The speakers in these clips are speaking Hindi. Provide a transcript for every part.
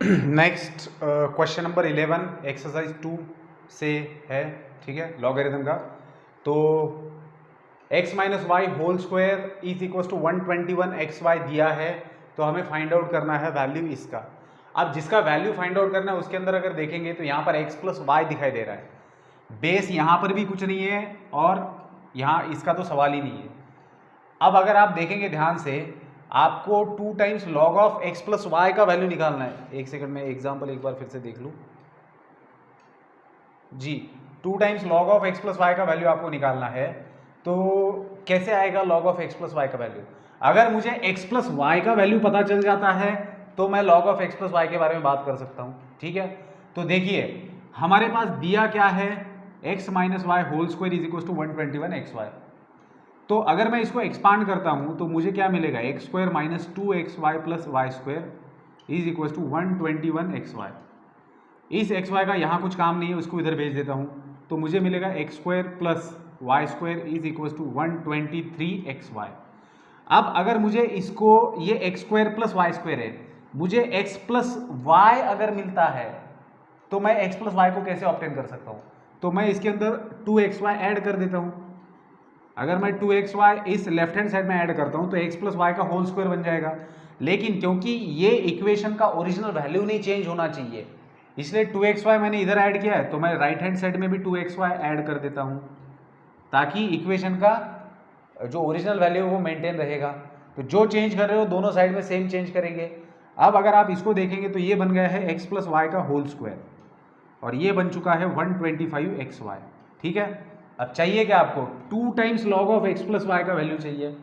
नेक्स्ट क्वेश्चन नंबर 11 एक्सरसाइज 2 से है, ठीक है, लॉगरिथम का। तो x minus y whole square is equal to 121 x y दिया है, तो हमें फाइंड आउट करना है वैल्यू इसका। अब जिसका वैल्यू फाइंड आउट करना है उसके अंदर अगर देखेंगे तो यहाँ पर x प्लस वाई दिखाई दे रहा है, बेस यहाँ पर भी कुछ नहीं है और यहाँ इसका तो सवाल ही नहीं है। अब अगर आप देखेंगे ध्यान से, आपको 2 times log of x plus y का वैल्यू निकालना है। एक सेकंड में एग्जाम्पल एक बार फिर से देख लूँ जी। 2 times log of x plus y का वैल्यू आपको निकालना है, तो कैसे आएगा log of x plus y का वैल्यू? अगर मुझे x प्लस वाई का वैल्यू पता चल जाता है तो मैं log of x plus y के बारे में बात कर सकता हूँ, ठीक है। तो देखिए हमारे पास दिया क्या है, x minus y whole square is equal to 121 x y. तो अगर मैं इसको एक्सपांड करता हूँ तो मुझे क्या मिलेगा, x square minus 2xy plus y square is equal to 121 x y. इस एक्स वाई का यहाँ कुछ काम नहीं है, उसको इधर भेज देता हूँ, तो मुझे मिलेगा x square plus y square is equal to 123 x y. अब अगर मुझे इसको, ये x square plus y square है, मुझे एक्स प्लस वाई अगर मिलता है तो मैं एक्स प्लस वाई को कैसे ऑब्टेन कर सकता हूँ? तो मैं इसके अंदर 2xy ऐड कर देता हूँ। अगर मैं 2xy इस लेफ्ट हैंड साइड में ऐड करता हूँ तो x प्लस वाई का होल स्क्वायर बन जाएगा। लेकिन क्योंकि ये इक्वेशन का ओरिजिनल वैल्यू नहीं चेंज होना चाहिए, इसलिए 2xy मैंने इधर ऐड किया है, तो मैं राइट हैंड साइड में भी 2xy ऐड कर देता हूँ ताकि इक्वेशन का जो ओरिजिनल वैल्यू है वो मेंटेन रहेगा। तो जो चेंज कर रहे हो दोनों साइड में सेम चेंज करेंगे। अब अगर आप इसको देखेंगे तो ये बन गया है x प्लस वाई का होल स्क्वायर और ये बन चुका है 125 एक्स वाई, ठीक है। अब चाहिए क्या आपको, 2 times log of x plus y का वैल्यू चाहिए।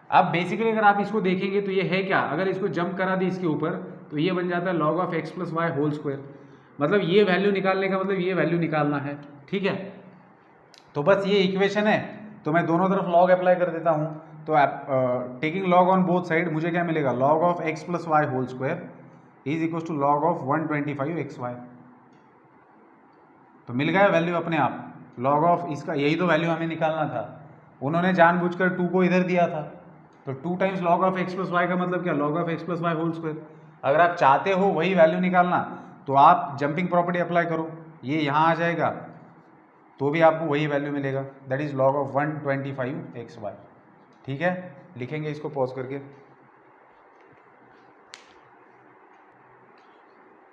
अब बेसिकली अगर आप इसको देखेंगे तो ये है क्या, अगर इसको जंप करा दी इसके ऊपर तो ये बन जाता है log of x plus y whole square. मतलब ये वैल्यू निकालने का मतलब ये वैल्यू निकालना है, ठीक है। तो बस ये इक्वेशन है, तो मैं दोनों तरफ लॉग अप्लाई कर देता हूँ। तो taking log on both side मुझे क्या मिलेगा, log of x plus y whole square is equal to log of 125 x y. तो मिल गया वैल्यू अपने आप, लॉग ऑफ इसका, यही तो वैल्यू हमें निकालना था। उन्होंने जानबूझकर 2 को इधर दिया था, तो 2 times log of x plus y का मतलब क्या, log of x plus y whole square. अगर आप चाहते हो वही वैल्यू निकालना तो आप जंपिंग प्रॉपर्टी अप्लाई करो, ये यहाँ आ जाएगा तो भी आपको वही वैल्यू मिलेगा, that is log of 125 x y, ठीक है। लिखेंगे इसको पॉज करके।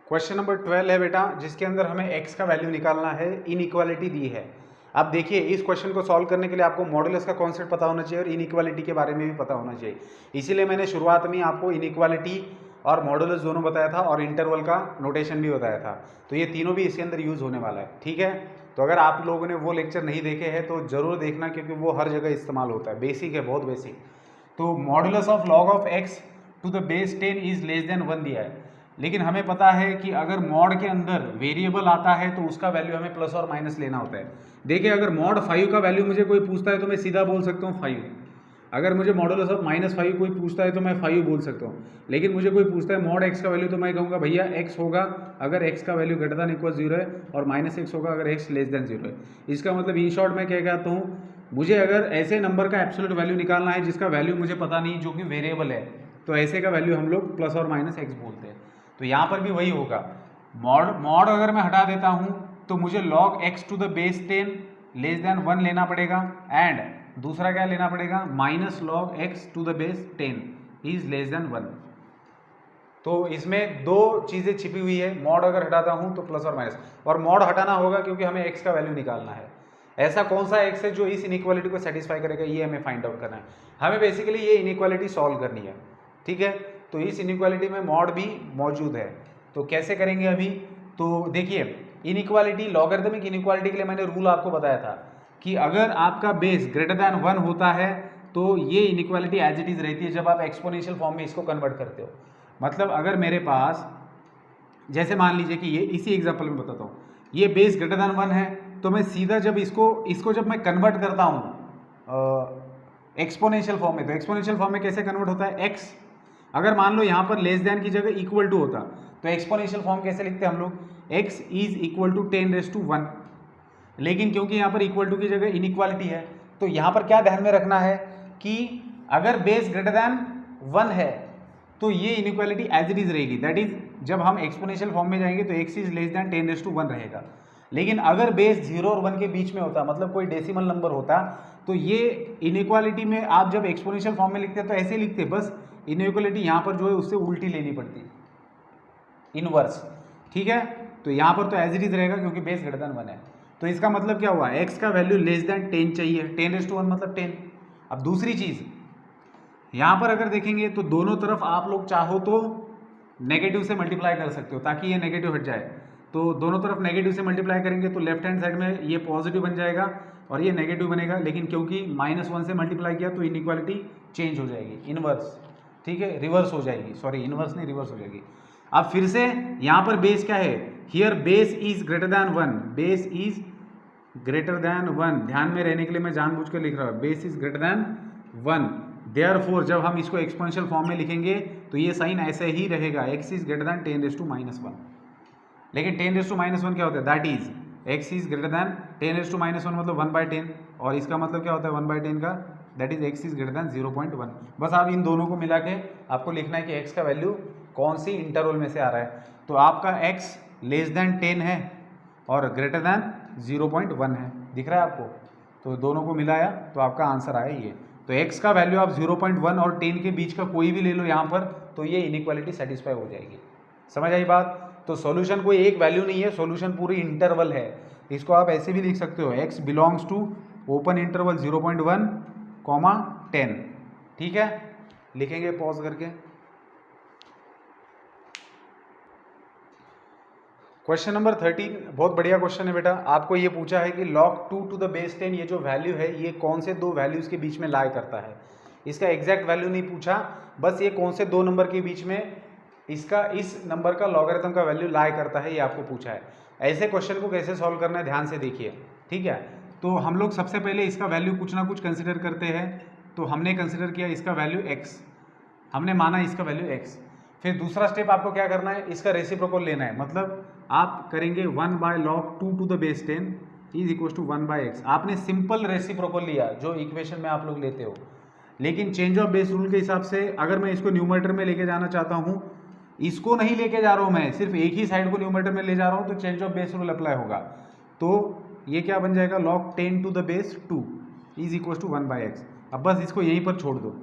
क्वेश्चन नंबर 12 है बेटा, जिसके अंदर हमें x का वैल्यू निकालना है, इनइक्वालिटी दी है। अब देखिए इस क्वेश्चन को सॉल्व करने के लिए आपको मॉडुलस का कॉन्सेप्ट पता होना चाहिए और इनइक्वालिटी के बारे में भी पता होना चाहिए। इसीलिए मैंने शुरुआत में आपको इनइक्वालिटी और मॉडुलस दोनों बताया था और इंटरवल का नोटेशन भी बताया था, तो ये तीनों भी इसके अंदर यूज होने वाला है, ठीक है। तो अगर आप लोगों ने वो लेक्चर नहीं देखे हैं तो जरूर देखना, क्योंकि वो हर जगह इस्तेमाल होता है, बेसिक है, बहुत बेसिक। तो modulus of log of x to the base 10 is less than 1 दिया है, लेकिन हमें पता है कि अगर मॉड के अंदर वेरिएबल आता है तो उसका वैल्यू हमें प्लस और माइनस लेना होता है। देखिए अगर मॉड 5 का वैल्यू मुझे कोई पूछता है तो मैं सीधा बोल सकता हूँ 5। अगर मुझे मॉडुलस ऑफ -5 कोई पूछता है तो मैं 5 बोल सकता हूँ। लेकिन मुझे कोई पूछता है मॉड x का वैल्यू तो मैं कहूँगा भैया x होगा अगर x का वैल्यू ग्रेटर देन इक्वल 0 है और -x होगा अगर x लेस देन 0 है। इसका मतलब इन शॉर्ट मैं क्या कहता हूँ, मुझे अगर ऐसे नंबर का एब्सोल्यूट वैल्यू निकालना है जिसका वैल्यू मुझे पता नहीं, जो कि वेरिएबल है, तो ऐसे का वैल्यू हम लोग प्लस और माइनस x बोलते हैं। तो यहाँ पर भी वही होगा, मॉड अगर मैं हटा देता हूँ तो मुझे log x to the base 10 less than 1 लेना पड़ेगा, एंड दूसरा क्या लेना पड़ेगा, minus log x to the base 10 is less than 1। तो इसमें दो चीज़ें छिपी हुई है, मॉड अगर हटाता हूँ तो प्लस और माइनस, और मॉड हटाना होगा क्योंकि हमें x का वैल्यू निकालना है। ऐसा कौन सा x है जो इस इनइक्वालिटी को सेटिस्फाई करेगा, ये हमें फाइंड आउट करना है। हमें बेसिकली ये इनइक्वालिटी सॉल्व करनी है, ठीक है। तो इस इनइक्वालिटी में मॉड भी मौजूद है, तो कैसे करेंगे अभी। तो देखिए इनइक्वालिटी, लॉगरिथमिक इनइक्वालिटी के लिए मैंने रूल आपको बताया था कि अगर आपका बेस ग्रेटर देन 1 होता है तो ये इनइक्वालिटी एज इट इज रहती है जब आप एक्सपोनेंशियल फॉर्म में इसको कन्वर्ट करते हो। मतलब अगर मेरे पास, जैसे मान लीजिए कि ये इसी एग्जाम्पल में बताता हूँ, ये बेस ग्रेटर देन 1 है, तो मैं सीधा जब इसको जब मैं कन्वर्ट करता हूँ एक्सपोनेंशियल फॉर्म में, तो एक्सपोनेंशियल फॉर्म में कैसे कन्वर्ट होता है, x अगर मान लो यहाँ पर लेस देन की जगह इक्वल टू होता तो एक्सपोनेंशियल फॉर्म कैसे लिखते हैं हम लोग, x इज इक्वल टू 10⁻⁴। लेकिन क्योंकि यहाँ पर इक्वल टू की जगह इनइक्वालिटी है, तो यहाँ पर क्या ध्यान में रखना है कि अगर बेस ग्रेटर देन 1 है तो ये इनइक्वालिटी एज इट इज रहेगी, दैट इज जब हम एक्सपोनेंशियल फॉर्म में जाएंगे तो x इज लेस दैन 10⁻1 रहेगा। लेकिन अगर बेस 0 और 1 के बीच में होता, मतलब कोई डेसिमल नंबर होता, तो ये इनइक्वालिटी में आप जब एक्सपोनेंशियल फॉर्म में लिखते तो ऐसे लिखते, बस इनइक्वालिटी यहाँ पर जो है उससे उल्टी लेनी पड़ती, इनवर्स। ठीक है, तो यहाँ पर तो एज इट इज रहेगा क्योंकि बेस ग्रेटर देन 1 है। तो इसका मतलब क्या हुआ, x का वैल्यू लेस देन 10 चाहिए, 10⁻1 मतलब 10। अब दूसरी चीज़ यहाँ पर अगर देखेंगे तो दोनों तरफ आप लोग चाहो तो नेगेटिव से मल्टीप्लाई कर सकते हो ताकि ये नेगेटिव हट जाए। तो दोनों तरफ नेगेटिव से मल्टीप्लाई करेंगे तो लेफ्ट हैंड साइड में ये पॉजिटिव बन जाएगा और ये नेगेटिव बनेगा, लेकिन क्योंकि -1 से मल्टीप्लाई किया तो इनइक्वालिटी चेंज हो जाएगी, इनवर्स। ठीक है, रिवर्स हो जाएगी, सॉरी इनवर्स नहीं, रिवर्स हो जाएगी। अब फिर से यहाँ पर बेस क्या है, here base is greater then 1, base is greater then 1। ध्यान में रहने के लिए मैं जानबूझ कर लिख रहा हूँ, base is greater then 1। Therefore जब हम इसको एक्सपोनेंशियल फॉर्म में लिखेंगे तो ये साइन ऐसे ही रहेगा, x इज ग्रेटर दैन 10⁻1। लेकिन 10⁻1 क्या होता है, that is x is greater then 10⁻1 मतलब 1/10, और इसका मतलब क्या होता है 1/10 का, that is x is greater then 0.1। बस आप इन दोनों को मिला के आपको लिखना है कि x का वैल्यू कौन सी इंटरवल में से आ रहा है। तो आपका x लेस दैन 10 है और ग्रेटर दैन 0.1 है, दिख रहा है आपको। तो दोनों को मिलाया तो आपका आंसर आया ये। तो x का वैल्यू आप 0.1 और 10 के बीच का कोई भी ले लो यहाँ पर, तो ये इनइक्वालिटी सेटिस्फाई हो जाएगी। समझ आई बात। तो सॉल्यूशन कोई एक वैल्यू नहीं है, सॉल्यूशन पूरी इंटरवल है। इसको आप ऐसे भी लिख सकते हो, x belongs to open interval 0.1, 10। ठीक है, लिखेंगे पॉज करके। क्वेश्चन नंबर 13 बहुत बढ़िया क्वेश्चन है बेटा। आपको ये पूछा है कि log 2 to the base 10 ये जो वैल्यू है ये कौन से दो वैल्यूज़ के बीच में लाई करता है। इसका एग्जैक्ट वैल्यू नहीं पूछा, बस ये कौन से दो नंबर के बीच में इसका इस नंबर का लॉगरिथम का वैल्यू लाई करता है, ये आपको पूछा है। ऐसे क्वेश्चन को कैसे सॉल्व करना है ध्यान से देखिए। ठीक है, तो हम लोग सबसे पहले इसका वैल्यू कुछ ना कुछ कंसिडर करते हैं। तो हमने कंसिडर किया इसका वैल्यू x, हमने माना इसका वैल्यू x। फिर दूसरा स्टेप आपको क्या करना है, इसका रेसिप्रोकल लेना है। मतलब आप करेंगे 1/log 2 to the base 10 is equal to 1/x। आपने सिंपल रेसिप्रोकल लिया जो इक्वेशन में आप लोग लेते हो, लेकिन चेंज ऑफ बेस रूल के हिसाब से अगर मैं इसको न्यूमरेटर में लेके जाना चाहता हूँ, इसको नहीं लेके जा रहा हूँ मैं, सिर्फ एक ही साइड को न्यूमरेटर में ले जा रहा हूँ, तो change of base rule apply होगा। तो ये क्या बन जाएगा, log 10 to the base 2 is equal to 1/x। अब बस इसको यहीं पर छोड़ दो,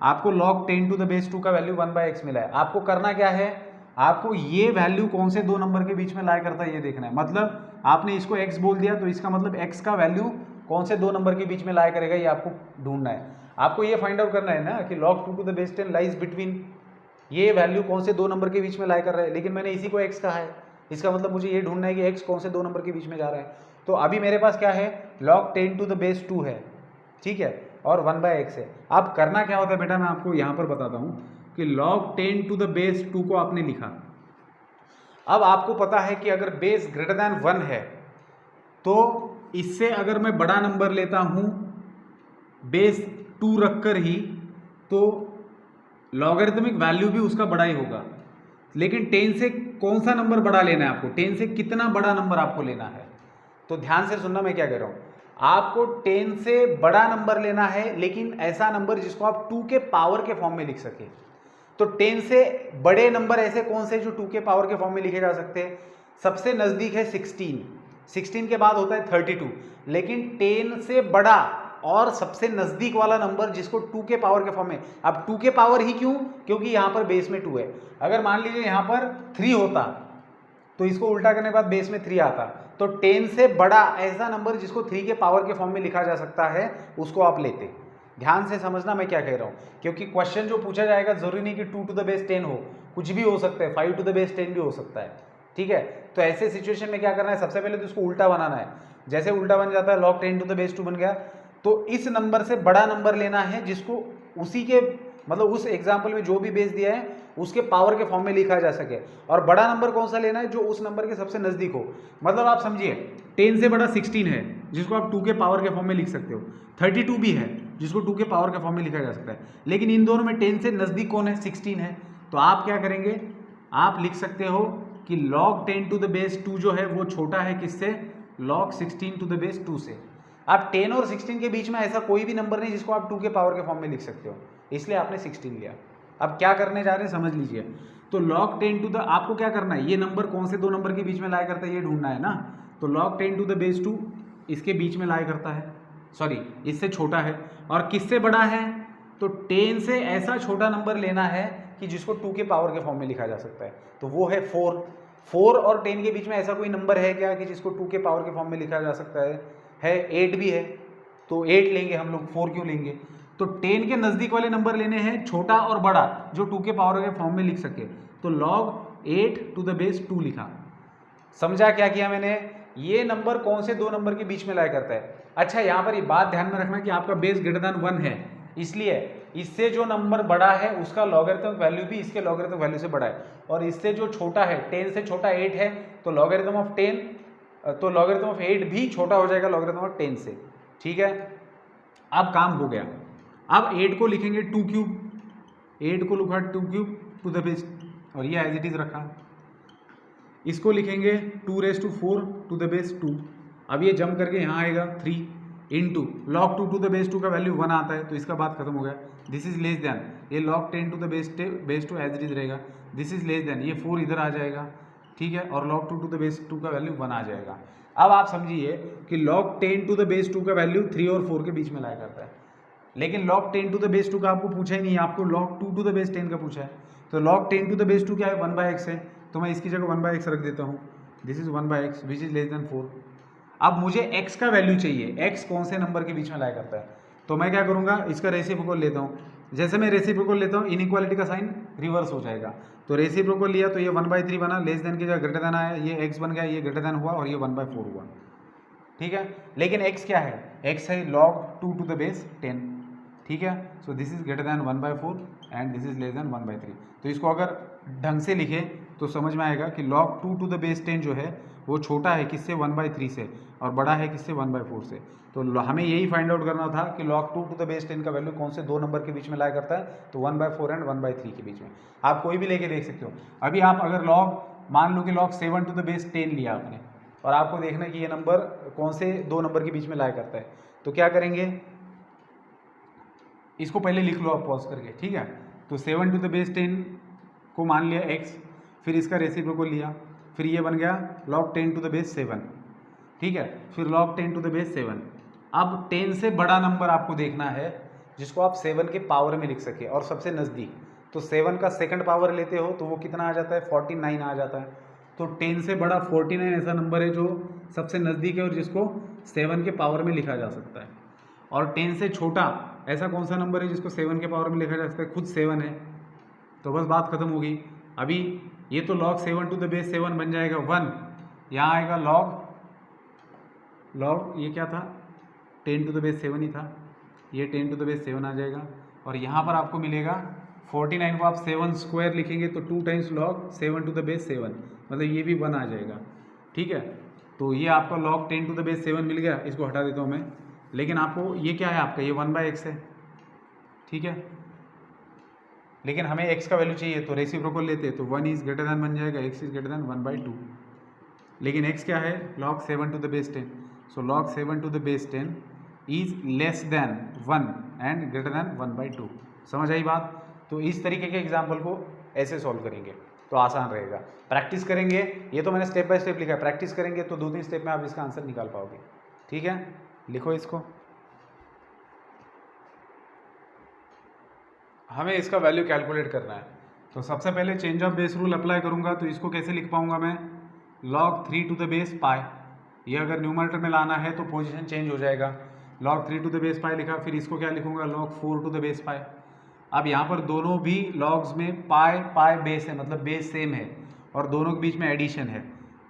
आपको log 10 to the base 2 का वैल्यू 1/x मिला है। आपको करना क्या है, आपको ये वैल्यू कौन से दो नंबर के बीच में लाई करता है ये देखना है। मतलब आपने इसको x बोल दिया तो इसका मतलब x का वैल्यू कौन से दो नंबर के बीच में लाई करेगा ये आपको ढूंढना है। आपको ये फाइंड आउट करना है ना कि log 2 to the base 10 lies between, ये वैल्यू कौन से दो नंबर के बीच में लाई कर रहा है, लेकिन मैंने इसी को x कहा है, इसका मतलब मुझे ये ढूंढना है कि x कौन से दो नंबर के बीच में जा रहा है। तो अभी मेरे पास क्या है, log 10 to the base 2 है, ठीक है, और 1/x है। अब करना क्या होता है बेटा, मैं आपको यहाँ पर बताता हूँ कि log 10 to the base 2 को आपने लिखा। अब आपको पता है कि अगर बेस ग्रेटर दैन 1 है तो इससे अगर मैं बड़ा नंबर लेता हूँ बेस 2 रखकर ही, तो लॉगरिथमिक वैल्यू भी उसका बड़ा ही होगा। लेकिन 10 से कौन सा नंबर बड़ा लेना है आपको, 10 से कितना बड़ा नंबर आपको लेना है। तो ध्यान से सुनना मैं क्या कह रहा हूँ, आपको 10 से बड़ा नंबर लेना है, लेकिन ऐसा नंबर जिसको आप 2 के पावर के फॉर्म में लिख सके। तो 10 से बड़े नंबर ऐसे कौन से जो 2 के पावर के फॉर्म में लिखे जा सकते हैं, सबसे नज़दीक है 16 के बाद होता है 32, लेकिन 10 से बड़ा और सबसे नज़दीक वाला नंबर जिसको 2 के पावर के फॉर्म में, अब 2 के पावर ही क्यों, क्योंकि यहाँ पर बेस में 2 है। अगर मान लीजिए यहाँ पर 3 होता तो इसको उल्टा करने के बाद बेस में 3 आता, तो 10 से बड़ा ऐसा नंबर जिसको 3 के पावर के फॉर्म में लिखा जा सकता है उसको आप लेते। ध्यान से समझना मैं क्या कह रहा हूँ, क्योंकि क्वेश्चन जो पूछा जाएगा जरूरी नहीं कि 2 to the base 10 हो, कुछ भी हो सकता है, 5 to the base 10 भी हो सकता है। ठीक है, तो ऐसे सिचुएशन में क्या करना है, सबसे पहले तो इसको उल्टा बनाना है। जैसे उल्टा बन जाता है log 10 to the base 2 बन गया, तो इस नंबर से बड़ा नंबर लेना है जिसको उसी के, मतलब उस एग्जाम्पल में जो भी बेस दिया है उसके पावर के फॉर्म में लिखा जा सके। और बड़ा नंबर कौन सा लेना है, जो उस नंबर के सबसे नज़दीक हो। मतलब आप समझिए 10 से बड़ा 16 है जिसको आप 2 के पावर के फॉर्म में लिख सकते हो, 32 भी है जिसको 2 के पावर के फॉर्म में लिखा जा सकता है, लेकिन इन दोनों में 10 से नज़दीक कौन है, 16 है। तो आप क्या करेंगे, आप लिख सकते हो कि log 10 to the base 2 जो है वो छोटा है किससे, log 16 to the base 2 से। आप 10 और 16 के बीच में ऐसा कोई भी नंबर नहीं जिसको आप 2 के पावर के फॉर्म में लिख सकते हो, इसलिए आपने 16 लिया। अब क्या करने जा रहे हैं समझ लीजिए। तो log 10 टू द, आपको क्या करना है, ये नंबर कौन से दो नंबर के बीच में लाया करता है ये ढूंढना है ना। तो log 10 टू द बेस 2 इसके बीच में लाया करता है, सॉरी इससे छोटा है। और किससे बड़ा है, तो 10 से ऐसा छोटा नंबर लेना है कि जिसको 2 के पावर के फॉर्म में लिखा जा सकता है, तो वो है 4। 4 और 10 के बीच में ऐसा कोई नंबर है क्या कि जिसको 2 के पावर के फॉर्म में लिखा जा सकता है 8 भी है, तो 8 लेंगे हम लोग, 4 क्यों लेंगे। तो 10 के नज़दीक वाले नंबर लेने हैं छोटा और बड़ा जो 2 के पावर के फॉर्म में लिख सके, तो log 8 टू द बेस 2 लिखा। समझा क्या किया मैंने, ये नंबर कौन से दो नंबर के बीच में लाया करता है। अच्छा यहाँ पर ये बात ध्यान में रखना कि आपका बेस ग्रेटर देन 1 है, इसलिए इससे जो नंबर बड़ा है उसका लॉगरिथमिक वैल्यू भी इसके लॉगरिथमिक वैल्यू से बड़ा है, और इससे जो छोटा है 10 से छोटा 8 है, तो लॉगरिथम ऑफ 10, तो लॉगरिथम ऑफ 8 भी छोटा हो जाएगा लॉगरिथम ऑफ 10 से। ठीक है, अब काम हो गया। अब 8 को लिखेंगे 2 क्यूब, 8 को लिखा 2 क्यूब टू द बेस, और ये एज इट इज रखा। इसको लिखेंगे 2 raise to 4 to the base 2, अब ये जंप करके यहाँ आएगा 3 into log 2 to the base 2 का वैल्यू 1 आता है, तो इसका बात खत्म हो गया। दिस इज लेस देन, ये log 10 to the base 2 as it is रहेगा। दिस इज लेस देन, ये 4 इधर आ जाएगा, ठीक है, और log 2 टू द बेस 2 का वैल्यू 1 आ जाएगा। अब आप समझिए कि log 10 टू द बेस 2 का वैल्यू 3 और 4 के बीच में लाया करता है, लेकिन log 10 टू द बेस 2 का आपको पूछा ही नहीं है, आपको log 2 टू द बेस 10 का पूछा है। तो log 10 टू द बेस 2 क्या है, 1/x है, तो मैं इसकी जगह 1/x रख देता हूँ। This is 1/x which is less then 4। अब मुझे x का वैल्यू चाहिए, x कौन से नंबर के बीच में लाया करता है, तो मैं क्या करूँगा, इसका रेसिप्रोकल लेता हूँ। जैसे मैं रेसिप्रोकल लेता हूँ इनइक्वालिटी का साइन रिवर्स हो जाएगा, तो रेसिप्रोकल लिया तो ये 1/3 बना, लेस देन की जगह ग्रेटर देन आया, ये x बन गया, ये ग्रेटर देन हुआ, और ये 1/4 हुआ। ठीक है, लेकिन x क्या है, x है log 2 टू द बेस 10, ठीक है। So this is greater than 1/4 and this is less then 1/3। तो इसको अगर ढंग से लिखे तो समझ में आएगा कि log 2 टू द बेस 10 जो है वो छोटा है किससे, 1/3 से, और बड़ा है किससे, 1/4 से। तो हमें यही फाइंड आउट करना था कि log 2 टू द बेस 10 का वैल्यू कौन से दो नंबर के बीच में लाया करता है, तो 1/4 एंड 1/3 के बीच में। आप कोई भी लेके देख सकते हो। अभी आप अगर log, मान लो कि log 7 टू द बेस 10 लिया आपने, और आपको देखना है कि ये नंबर कौन से दो नंबर के बीच में लाया करता है, तो क्या करेंगे, इसको पहले लिख लो आप पॉज करके, ठीक है। तो 7 टू द बेस 10 को मान लिया x, फिर इसका रेसिप्रोकल लिया, फिर ये बन गया log 10 टू द बेस 7, ठीक है, फिर log 10 टू द बेस 7। अब 10 से बड़ा नंबर आपको देखना है जिसको आप 7 के पावर में लिख सके, और सबसे नज़दीक, तो 7 का सेकंड पावर लेते हो तो वो कितना आ जाता है, 49 आ जाता है। तो 10 से बड़ा 49 ऐसा नंबर है जो सबसे नज़दीक है और जिसको 7 के पावर में लिखा जा सकता है। और 10 से छोटा ऐसा कौन सा नंबर है जिसको 7 के पावर में लिखा जा सकता है, खुद 7 है। तो बस बात खत्म होगी। अभी ये तो log 7 टू द बेस 7 बन जाएगा 1, यहाँ आएगा log ये क्या था, 10 टू द बेस 7 ही था, ये 10 टू द बेस 7 आ जाएगा, और यहाँ पर आपको मिलेगा 49 को आप 7 स्क्वायर लिखेंगे तो 2 times log 7 to the base 7, मतलब ये भी 1 आ जाएगा, ठीक है। तो ये आपका log 10 टू द बेस 7 मिल गया, इसको हटा देता हूँ मैं। लेकिन आपको ये क्या है, आपका ये 1/x है, ठीक है, लेकिन हमें x का वैल्यू चाहिए तो रेसिप्रोकल लेते हैं, तो 1 इज ग्रेटर देन बन जाएगा, x इज ग्रेटर देन 1/2। लेकिन x क्या है, log 7 to the base 10, so log 7 to the base 10 is less than 1 and greater than 1/2। समझ आई बात। तो इस तरीके के एग्जाम्पल को ऐसे सॉल्व करेंगे तो आसान रहेगा। प्रैक्टिस करेंगे, ये तो मैंने स्टेप बाय स्टेप लिखा है, प्रैक्टिस करेंगे तो 2-3 स्टेप में आप इसका आंसर निकाल पाओगे, ठीक है। लिखो इसको, हमें इसका वैल्यू कैलकुलेट करना है। तो सबसे पहले change of base rule apply करूंगा, तो इसको कैसे लिख पाऊंगा मैं, log 3 to the base pi, ये अगर न्यूमरेटर में लाना है तो पोजीशन चेंज हो जाएगा। log 3 to the base pi लिखा, फिर इसको क्या लिखूंगा, log 4 to the base pi. अब यहाँ पर दोनों भी लॉग्स में पाई बेस है, मतलब बेस सेम है, और दोनों के बीच में एडिशन है,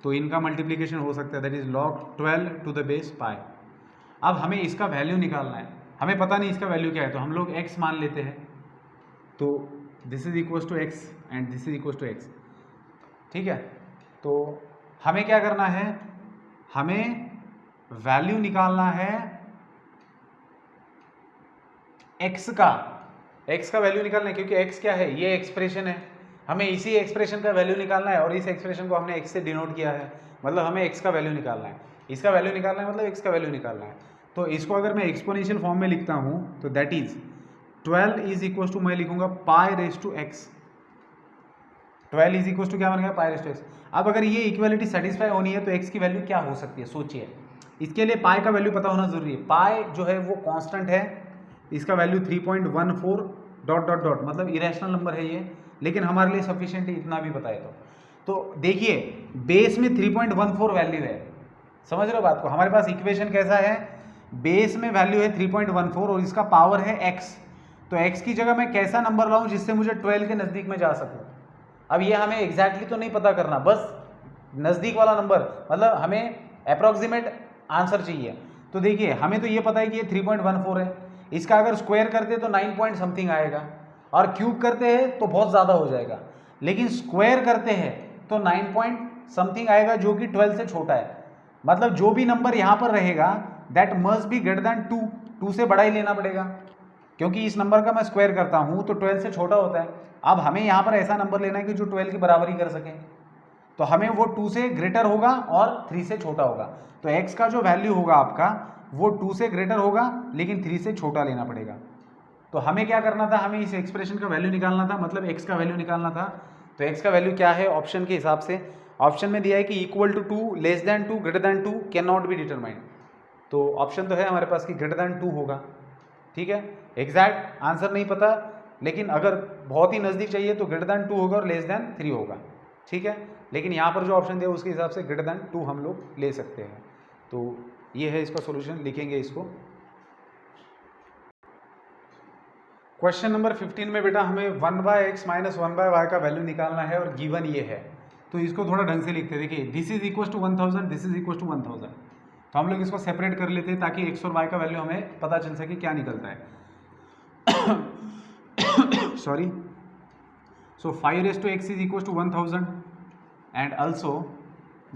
तो इनका मल्टीप्लिकेशन हो सकता है, that is log 12 to the base pi. अब हमें इसका वैल्यू निकालना है, हमें पता नहीं इसका वैल्यू क्या है, तो हम लोग x मान लेते हैं, तो this is equals to x and this is equals to x, ठीक है। तो हमें क्या करना है, हमें वैल्यू निकालना है x का वैल्यू निकालना है, क्योंकि x क्या है, ये एक्सप्रेशन है, हमें इसी एक्सप्रेशन का वैल्यू निकालना है, और इस एक्सप्रेशन को हमने x से डिनोट किया है, मतलब हमें x का वैल्यू निकालना है, इसका वैल्यू निकालना है, मतलब x का वैल्यू निकालना है। तो इसको अगर मैं एक्सपोनेंशियल फॉर्म में लिखता हूँ तो that is 12 is equal to मैं लिखूंगा pi raise to x. 12 is equal to क्या बन गया पाई रेस टू एक्स। अब अगर ये इक्वालिटी सेटिस्फाई होनी है तो एक्स की वैल्यू क्या हो सकती है सोचिए। इसके लिए पाई का वैल्यू पता होना जरूरी है। पाई जो है वो कांस्टेंट है, इसका वैल्यू 3.14 डॉट डॉट डॉट मतलब इरेशनल नंबर है ये, लेकिन हमारे लिए सफिशिएंट है इतना भी बताए तो देखिए बेस में 3.14 वैल्यू है, समझ रहे हो बात को। हमारे पास इक्वेशन कैसा है, बेस में वैल्यू है 3.14 और इसका पावर है x, तो x की जगह मैं कैसा नंबर लाऊं जिससे मुझे 12 के नज़दीक में जा सकूं। अब ये हमें एग्जैक्टली तो नहीं पता करना, बस नज़दीक वाला नंबर, मतलब हमें अप्रॉक्सीमेट आंसर चाहिए। तो देखिए हमें तो ये पता है कि ये 3.14 है, इसका अगर स्क्वायर करते तो 9 पॉइंट समथिंग आएगा, और क्यूब करते हैं तो बहुत ज़्यादा हो जाएगा, लेकिन स्क्वायर करते हैं तो 9 पॉइंट समथिंग आएगा जो कि 12 से छोटा है। मतलब जो भी नंबर यहाँ पर रहेगा that must be greater than 2 से बड़ा ही लेना पड़ेगा, क्योंकि इस नंबर का मैं स्क्वायर करता हूँ तो 12 से छोटा होता है। अब हमें यहाँ पर ऐसा नंबर लेना है कि जो 12 की बराबरी कर सके, तो हमें वो 2 से ग्रेटर होगा और 3 से छोटा होगा। तो x का जो वैल्यू होगा आपका वो 2 से ग्रेटर होगा लेकिन 3 से छोटा लेना पड़ेगा। तो हमें क्या करना था, हमें इस एक्सप्रेशन का वैल्यू निकालना था, मतलब x का वैल्यू निकालना था। तो x का वैल्यू क्या है ऑप्शन के हिसाब से, ऑप्शन में दिया है कि equal to 2, less than 2, greater than 2, can not be determined. तो ऑप्शन तो है हमारे पास कि ग्रेटर देन 2 होगा, ठीक है। एग्जैक्ट आंसर नहीं पता, लेकिन अगर बहुत ही नज़दीक चाहिए तो ग्रेटर देन 2 होगा और लेस देन 3 होगा, ठीक है। लेकिन यहाँ पर जो ऑप्शन दिया उसके हिसाब से ग्रेटर देन 2 हम लोग ले सकते हैं। तो ये है इसका सॉल्यूशन, लिखेंगे इसको। क्वेश्चन नंबर 15 में बेटा हमें 1/x माइनस 1/y का वैल्यू निकालना है और गिवन ये है, तो इसको थोड़ा ढंग से लिखते हैं। देखिए this is equal to 1000, this is equal to 1000, तो हम लोग इसको सेपरेट कर लेते हैं ताकि x और y का वैल्यू हमें पता चल सके क्या निकलता है। Sorry, so 5 raise to x is equal to 1000 and also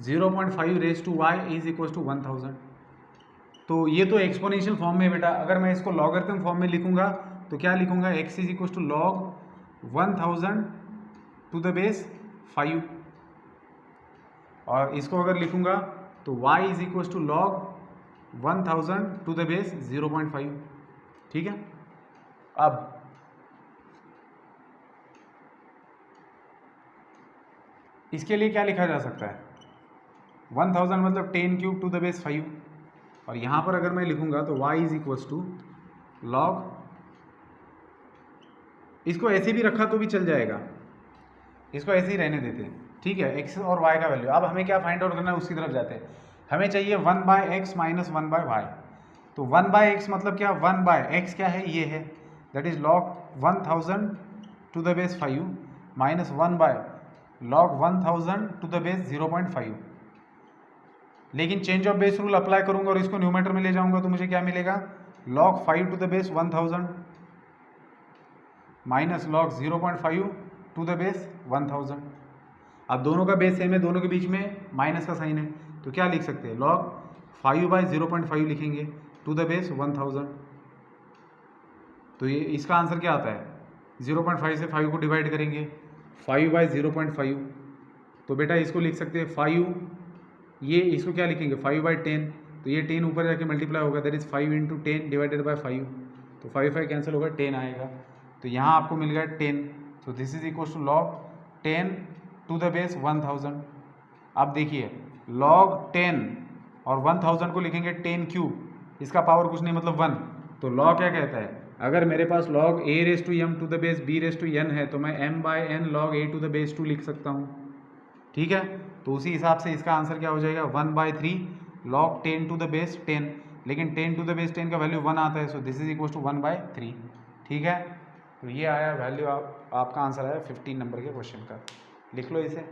0.5 raise to y is equal to 1000। तो ये तो एक्सपोनेंशियल फॉर्म में बेटा, अगर मैं इसको लॉगरिथम फॉर्म में लिखूंगा तो क्या लिखूंगा, x is equal to log 1000 to the base 5, और इसको अगर लिखूंगा तो y is equal to log 1000 to the base 0.5, ठीक है। अब इसके लिए क्या लिखा जा सकता है, 1000 मतलब 10 क्यूब टू द बेस 5, और यहाँ पर अगर मैं लिखूंगा तो y is equal to log, इसको ऐसे भी रखा तो भी चल जाएगा, इसको ऐसे ही रहने देते हैं, ठीक है। x और y का वैल्यू अब हमें क्या फाइंड आउट करना है उसकी तरफ जाते हैं। हमें चाहिए 1/x माइनस 1/y, तो 1/x मतलब क्या, 1/x क्या है, ये है, that is log 1000 to the base 5 minus 1/log 1000 to the base 0.5। लेकिन change of base rule apply करूंगा और इसको न्यूमरेटर में ले जाऊंगा तो मुझे क्या मिलेगा, log 5 to the base 1000 minus log 0.5 to the base 1000। अब दोनों का बेस सेम है, दोनों के बीच में माइनस का साइन है, तो क्या लिख सकते हैं, log 5/0.5 लिखेंगे टू द बेस 1000। तो ये इसका आंसर क्या आता है, 0.5 से 5 को डिवाइड करेंगे, 5/0.5, तो बेटा इसको लिख सकते हैं 5, ये इसको क्या लिखेंगे 5/10, तो ये 10 ऊपर जाके मल्टीप्लाई होगा, दैट इज 5 × 10 डिवाइडेड बाय 5, तो 5 कैंसिल होगा, 10 आएगा, तो यहाँ आपको मिल गया 10, तो this is equal to log 10 to the base 1000। अब देखिए log 10 और 1000 को लिखेंगे 10 क्यूब, इसका पावर कुछ नहीं मतलब 1, तो log क्या कहता है, अगर मेरे पास log a raise to m to the base b raise to n है तो मैं m/n log a to the base 2 लिख सकता हूँ, ठीक है। तो उसी हिसाब से इसका आंसर क्या हो जाएगा, 1/3 log 10 टू द बेस 10, लेकिन 10 टू द बेस 10 का वैल्यू 1 आता है, so this is equal to 1/3, ठीक है। तो ये आया वैल्यू, आपका आंसर आया 15 नंबर के क्वेश्चन का, लिख लो इसे।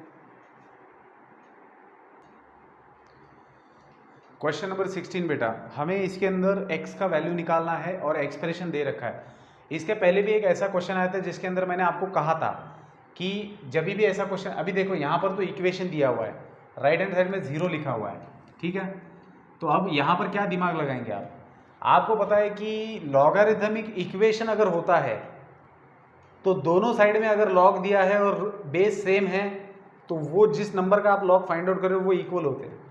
क्वेश्चन नंबर 16 बेटा, हमें इसके अंदर x का वैल्यू निकालना है और एक्सप्रेशन दे रखा है। इसके पहले भी एक ऐसा क्वेश्चन आया था जिसके अंदर मैंने आपको कहा था कि जब भी ऐसा क्वेश्चन, अभी देखो यहाँ पर तो इक्वेशन दिया हुआ है, राइट हैंड साइड में 0 लिखा हुआ है, ठीक है। तो अब यहाँ पर क्या दिमाग लगाएंगे आप, आपको पता है कि लॉगरिथमिक इक्वेशन अगर होता है तो दोनों साइड में अगर लॉग दिया है और बेस सेम है तो वो जिस नंबर का आप लॉग फाइंड आउट कर रहे हो वो इक्वल होते हैं।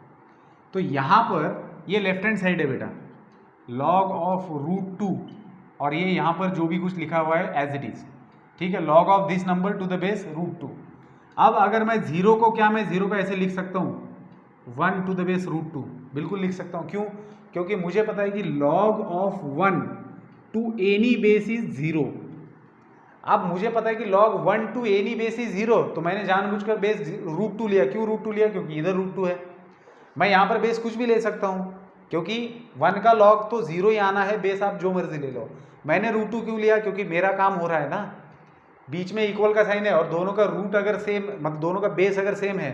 तो यहाँ पर ये लेफ्ट हैंड साइड है बेटा, log ऑफ √2 और ये यहाँ पर जो भी कुछ लिखा हुआ है एज इट इज़, ठीक है, log of this number two the base √2। अब अगर मैं जीरो को मैं जीरो को ऐसे लिख सकता हूँ 1 टू द बेस √2, बिल्कुल लिख सकता हूँ। क्यों? क्योंकि मुझे पता है कि log of 1 to any base is 0। अब मुझे पता है कि log 1 to any base is 0, तो मैंने जानबूझकर बेस √2 लिया। क्यों √2 लिया? क्योंकि इधर √2 है। मैं यहाँ पर बेस कुछ भी ले सकता हूँ, क्योंकि 1 का log तो 0 ही आना है, बेस आप जो मर्जी ले लो। मैंने √2 क्यों लिया? क्योंकि मेरा काम हो रहा है ना, बीच में इक्वल का साइन है और दोनों का रूट अगर सेम, मतलब दोनों का बेस अगर सेम है,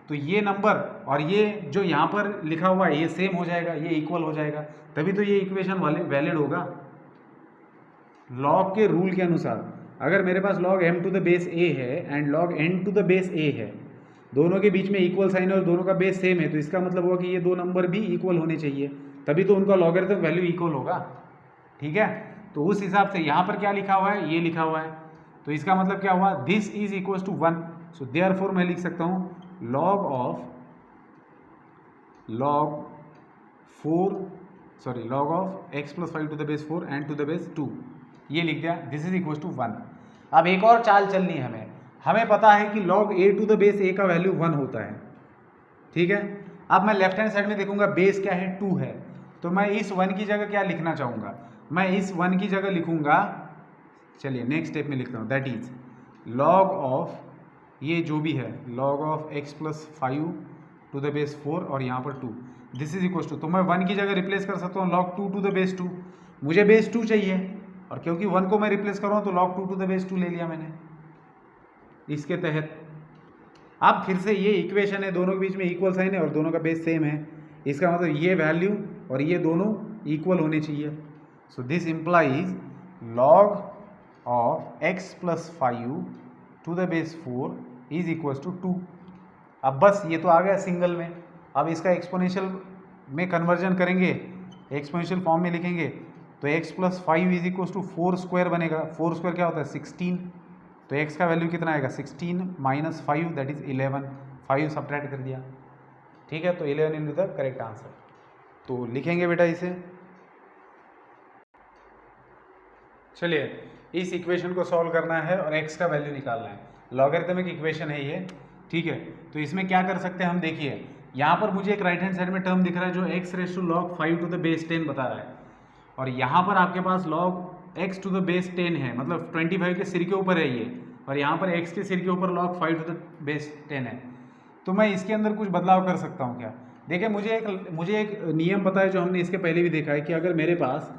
तो ये नंबर और ये जो यहाँ पर लिखा हुआ है ये सेम हो जाएगा, ये इक्वल हो जाएगा, तभी तो ये इक्वेशन वैलिड होगा लॉग के रूल के अनुसार। अगर मेरे पास log m to the base a है and log n to the base a है, दोनों के बीच में इक्वल साइन है और दोनों का बेस सेम है, तो इसका मतलब हुआ कि ये दो नंबर भी इक्वल होने चाहिए, तभी तो उनका लॉगरिथम वैल्यू इक्वल होगा। ठीक है, तो उस हिसाब से यहाँ पर क्या लिखा हुआ है? ये लिखा हुआ है, तो इसका मतलब क्या हुआ? This is equal to 1। So therefore मैं लिख सकता हूँ log of 4 x + 5 to the base 4 and to the base 2, ये लिख दिया। This is equal to 1। अब एक और चाल चलनी है हमें पता है कि log a to the base a का वैल्यू 1 होता है। ठीक है, अब मैं लेफ्ट हैंड साइड में देखूंगा बेस क्या है? 2 है, तो मैं इस 1 की जगह क्या लिखना चाहूँगा? मैं इस 1 की जगह लिखूंगा, चलिए नेक्स्ट स्टेप में लिखता हूँ, दैट इज log ऑफ ये जो भी है log of x + 5 to the base 4 और यहाँ पर 2, दिस इज इक्वल टू, तो मैं 1 की जगह रिप्लेस कर सकता हूँ log 2 टू द बेस 2। मुझे बेस 2 चाहिए और क्योंकि 1 को मैं रिप्लेस कर रहा हूँ तो log 2 टू द बेस 2 ले लिया मैंने इसके तहत। अब फिर से ये इक्वेशन है, दोनों के बीच में इक्वल साइन है और दोनों का बेस सेम है, इसका मतलब ये वैल्यू और ये दोनों इक्वल होने चाहिए। So this implies log of x + 5 to the base 4 is equal to 2। अब बस ये तो आ गया सिंगल में, अब इसका एक्सपोनेंशियल में कन्वर्जन करेंगे, एक्सपोनेंशियल फॉर्म में लिखेंगे, तो x + 5 इज इक्वल टू 4² बनेगा। 4² क्या होता है? 16, तो x का वैल्यू कितना आएगा? 16 - 5 दैट इज 11, 5 सब्ट्रैक्ट कर दिया। ठीक है, तो 11 इज द करेक्ट आंसर। तो लिखेंगे बेटा इसे, चलिए इस इक्वेशन को सॉल्व करना है और x का वैल्यू निकालना है। लॉगरिथमिक इक्वेशन है ये, ठीक है, तो इसमें क्या कर सकते हैं हम? देखिए यहाँ पर मुझे एक राइट हैंड साइड में टर्म दिख रहा है जो x log 5 to the base 10 बता रहा है, और यहाँ पर आपके पास log x to the base 10 है, मतलब 25 के सिर के ऊपर है ये, और यहाँ पर x के सिर के ऊपर log 5 टू द बेस 10 है। तो मैं इसके अंदर कुछ बदलाव कर सकता हूँ क्या? देखिए मुझे एक नियम पता है जो हमने इसके पहले भी देखा है कि अगर मेरे पास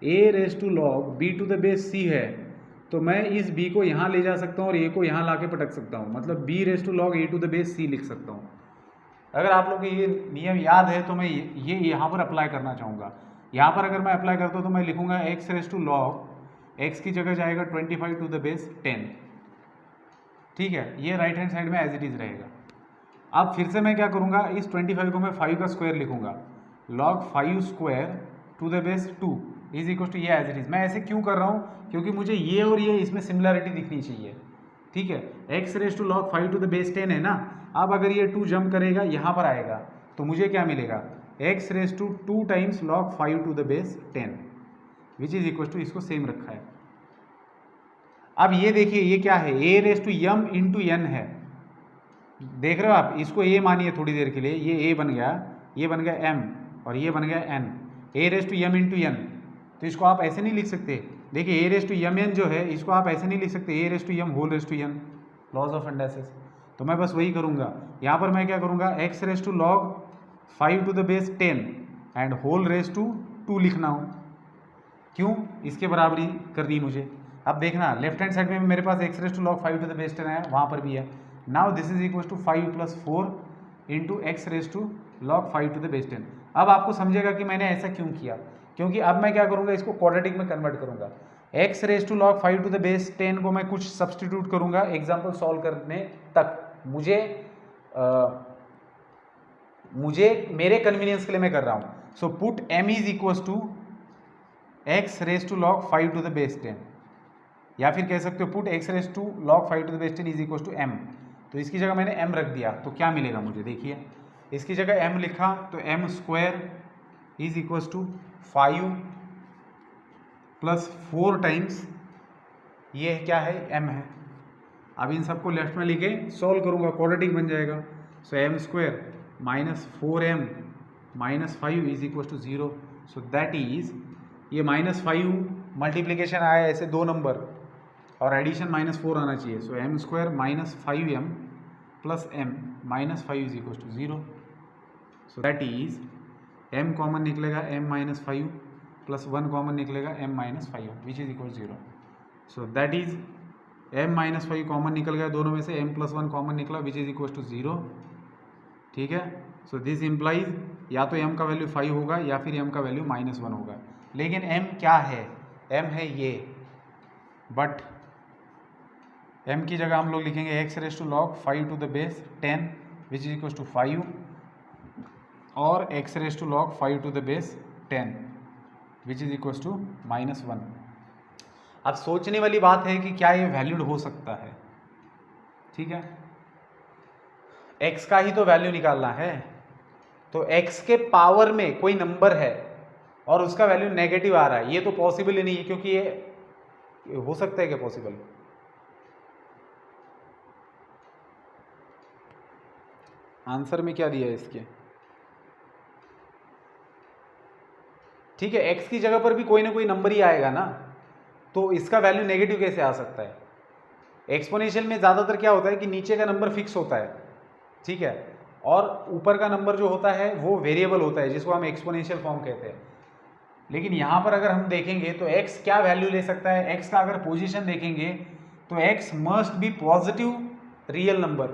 a log b to the base c है, तो मैं इस b को यहाँ ले जा सकता हूँ और a को यहाँ ला के पटक सकता हूँ, मतलब b log a to the base c लिख सकता हूँ। अगर आप लोग को ये नियम याद है तो मैं ये यहाँ पर अप्लाई करना चाहूँगा। यहाँ पर अगर मैं अप्लाई करता हूँ तो मैं लिखूँगा x log x की जगह जाएगा 25 टू द बेस 10। ठीक है, ये राइट हैंड साइड में एज इट इज़ रहेगा। अब फिर से मैं क्या करूँगा, इस 25 को मैं 5 का स्क्वायर लिखूँगा, log 5² to the base 2 is equal to ये एज इट इज़। मैं ऐसे क्यों कर रहा हूँ? क्योंकि मुझे ये और ये इसमें सिमिलरिटी दिखनी चाहिए। ठीक है, x log 5 to the base 10 है ना, अब अगर ये 2 जंप करेगा यहाँ पर आएगा तो मुझे क्या मिलेगा? x 2 times log 5 to the base 10 which is equal to, इसको सेम रखा है। अब ये देखिए ये क्या है? a m इंटू n है, देख रहे हो आप? इसको a मानिए थोड़ी देर के लिए, ये a बन गया, ये बन गया m और ये बन गया n, a m into n। तो इसको आप ऐसे नहीं लिख सकते। देखिए a m n जो है इसको आप ऐसे नहीं लिख सकते, a m whole n, laws of indices. तो मैं बस वही करूँगा, यहाँ पर मैं क्या करूँगा, x log 5 to the base 10 and whole 2 लिखना हो। क्यों? इसके बराबरी करनी मुझे। अब देखना लेफ्ट हैंड साइड में मेरे पास x log 5 to the base 10 है, वहाँ पर भी है। Now this is equal to 5 + 4 into x log 5 to the base 10। अब आपको समझेगा कि मैंने ऐसा क्यों किया, क्योंकि अब मैं क्या करूँगा, इसको क्वाड्रेटिक में कन्वर्ट करूँगा। x log 5 to the base 10 को मैं कुछ सब्सटीट्यूट करूँगा एग्जाम्पल सॉल्व करने तक। मुझे मेरे कन्वीनियंस के लिए मैं कर रहा हूँ। So put m is equal to x log 5 to the base 10, या फिर कह सकते हो put x log 5 to the base 10 is equal to m। तो इसकी जगह मैंने m रख दिया, तो क्या मिलेगा मुझे? देखिए इसकी जगह m लिखा तो m² is equal to 5 plus 4 times ये क्या है, m है। अब इन सबको लेफ्ट में लिखे सॉल्व करूँगा, क्वाड्रेटिक बन जाएगा। So m square minus 4m minus 5 is equal to 0। So that is, ये माइनस 5 मल्टीप्लीकेशन आया ऐसे दो नंबर और एडिशन माइनस 4 आना चाहिए। So m square minus 5m plus m minus 5 is equal to 0। So that is m common निकलेगा m माइनस 5 प्लस 1 कॉमन निकलेगा m minus 5 which is equal 0। So that is m minus 5 common निकल गया दोनों में से, m प्लस 1 कॉमन निकला विच इज इक्वल टू 0। ठीक है। सो दिस इम्प्लाइज या तो m का वैल्यू 5 होगा या फिर m का वैल्यू माइनस 1 होगा। लेकिन m क्या है, m है ये, बट m की जगह हम लोग लिखेंगे x raise to log 5 to the base 10 which is equal to 5 और x raise to log 5 to the base 10 which is equal to minus 1। अब सोचने वाली बात है कि क्या ये वैल्यूड हो सकता है। ठीक है, x का ही तो वैल्यू निकालना है, तो x के पावर में कोई नंबर है और उसका वैल्यू नेगेटिव आ रहा है, ये तो पॉसिबल ही नहीं है, क्योंकि ये हो सकता है क्या पॉसिबल? आंसर में क्या दिया है इसके? ठीक है, x की जगह पर भी कोई ना कोई नंबर ही आएगा ना, तो इसका वैल्यू नेगेटिव कैसे आ सकता है? एक्सपोनेंशियल में ज़्यादातर क्या होता है कि नीचे का नंबर फिक्स होता है, ठीक है, और ऊपर का नंबर जो होता है वो वेरिएबल होता है, जिसको हम एक्सपोनेंशियल फॉर्म कहते हैं। लेकिन यहाँ पर अगर हम देखेंगे तो x क्या वैल्यू ले सकता है, x का अगर पोजीशन देखेंगे तो x must be positive real number,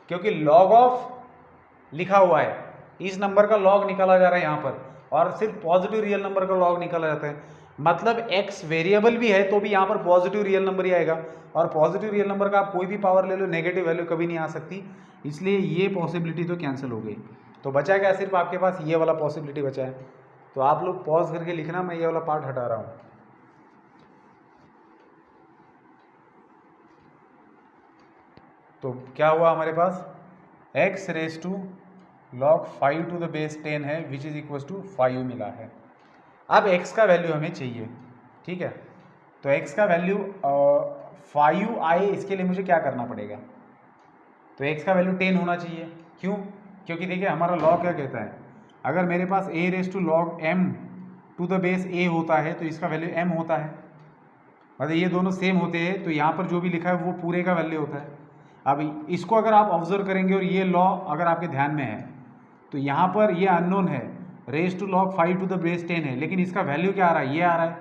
क्योंकि लॉग ऑफ लिखा हुआ है, इस नंबर का लॉग निकाला जा रहा है यहाँ पर, और सिर्फ पॉजिटिव रियल नंबर का लॉग निकाला जाता है। मतलब x वेरिएबल भी है तो भी यहाँ पर पॉजिटिव रियल नंबर ही आएगा, और पॉजिटिव रियल नंबर का आप कोई भी पावर ले लो, नेगेटिव वैल्यू कभी नहीं आ सकती, इसलिए ये पॉसिबिलिटी तो कैंसिल हो गई। तो बचा क्या, सिर्फ आपके पास ये वाला पॉसिबिलिटी बचा है। तो आप लोग पॉज करके लिखना, मैं ये वाला पार्ट हटा रहा हूँ। तो क्या हुआ हमारे पास, x raise to log 5 to the base 10 है विच इज इक्वल टू 5 मिला है। अब x का वैल्यू हमें चाहिए, ठीक है, तो x का वैल्यू 5 आए, इसके लिए मुझे क्या करना पड़ेगा, तो x का वैल्यू 10 होना चाहिए। क्यों? क्योंकि देखिए हमारा लॉ क्या कहता है, अगर मेरे पास a raise to log m to the base a होता है तो इसका वैल्यू m होता है, मतलब ये दोनों सेम होते हैं, तो यहाँ पर जो भी लिखा है वो पूरे का वैल्यू होता है। अब इसको अगर आप ऑब्जर्व करेंगे और ये लॉ अगर आपके ध्यान में है, तो यहाँ पर ये अननोन है, raise to log 5 to the base 10 है, लेकिन इसका वैल्यू क्या आ रहा है, ये आ रहा है,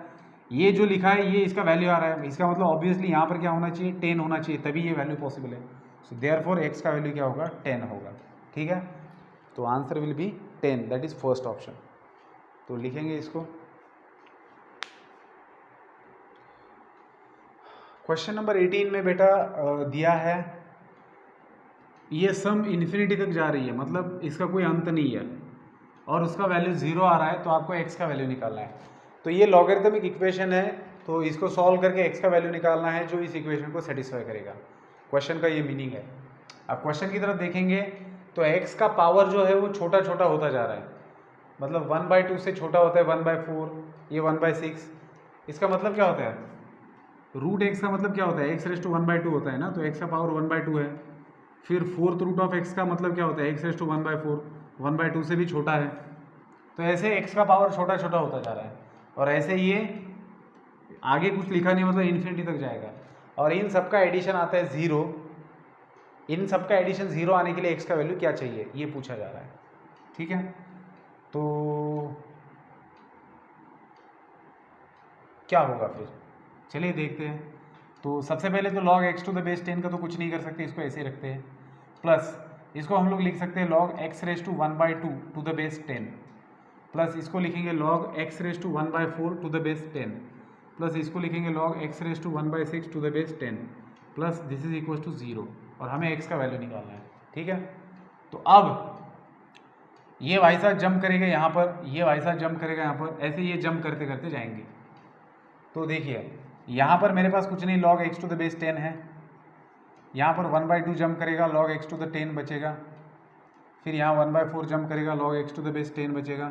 ये जो लिखा है ये इसका वैल्यू आ रहा है, इसका मतलब ऑब्वियसली यहाँ पर क्या होना चाहिए, 10 होना चाहिए, तभी ये वैल्यू पॉसिबल है। सो देयरफॉर x का वैल्यू क्या होगा, 10 होगा। ठीक है, तो answer will be 10, that is first option. तो लिखेंगे इसको। क्वेश्चन नंबर 18 में बेटा दिया है, ये सम इन्फिनिटी तक जा रही है, मतलब इसका कोई अंत नहीं है, और उसका वैल्यू 0 आ रहा है, तो आपको x का वैल्यू निकालना है। तो ये लॉगरिथमिक इक्वेशन है, तो इसको सॉल्व करके x का वैल्यू निकालना है जो इस इक्वेशन को सेटिस्फाई करेगा। क्वेश्चन का ये मीनिंग है। अब क्वेश्चन की तरफ देखेंगे तो x का पावर जो है वो छोटा छोटा होता जा रहा है, मतलब 1/2 से छोटा होता है 1/4, ये 1/6। इसका मतलब क्या होता है, रूट x का मतलब क्या होता है, x रेज टू 1/2 होता है ना, तो x का पावर 1/2 है। फिर फोर्थ रूट ऑफ x का मतलब क्या होता है, x रेज टू 1/4, 1/2 से भी छोटा है। तो ऐसे x का पावर छोटा छोटा होता जा रहा है, और ऐसे ये आगे कुछ लिखा नहीं, मतलब इन्फिनिटी तक जाएगा, और इन सब का एडिशन आता है 0। इन सब का एडिशन 0 आने के लिए x का वैल्यू क्या चाहिए, ये पूछा जा रहा है। ठीक है, तो क्या होगा फिर, चलिए देखते हैं। तो सबसे पहले तो log x to the base 10 का तो कुछ नहीं कर सकते, इसको ऐसे ही रखते हैं, प्लस इसको हम लोग लिख सकते हैं log x raise to 1/2 to the base 10, plus इसको लिखेंगे log x raise to 1/4 to the base 10, plus इसको लिखेंगे log x raise to 1/6 to the base 10, plus this is equal to 0, और हमें x का वैल्यू निकालना है। ठीक है, तो अब ये भाई साहब जंप करेगा यहाँ पर, ये भाई साहब जंप करेगा यहाँ पर, ऐसे ये जंप करते करते जाएंगे। तो देखिए यहाँ पर मेरे पास कुछ नहीं, log x to the base 10 है, यहाँ पर 1/2 जंप करेगा, log x टू द 10 बचेगा, फिर यहाँ 1/4 जंप करेगा, log x to the base 10 बचेगा,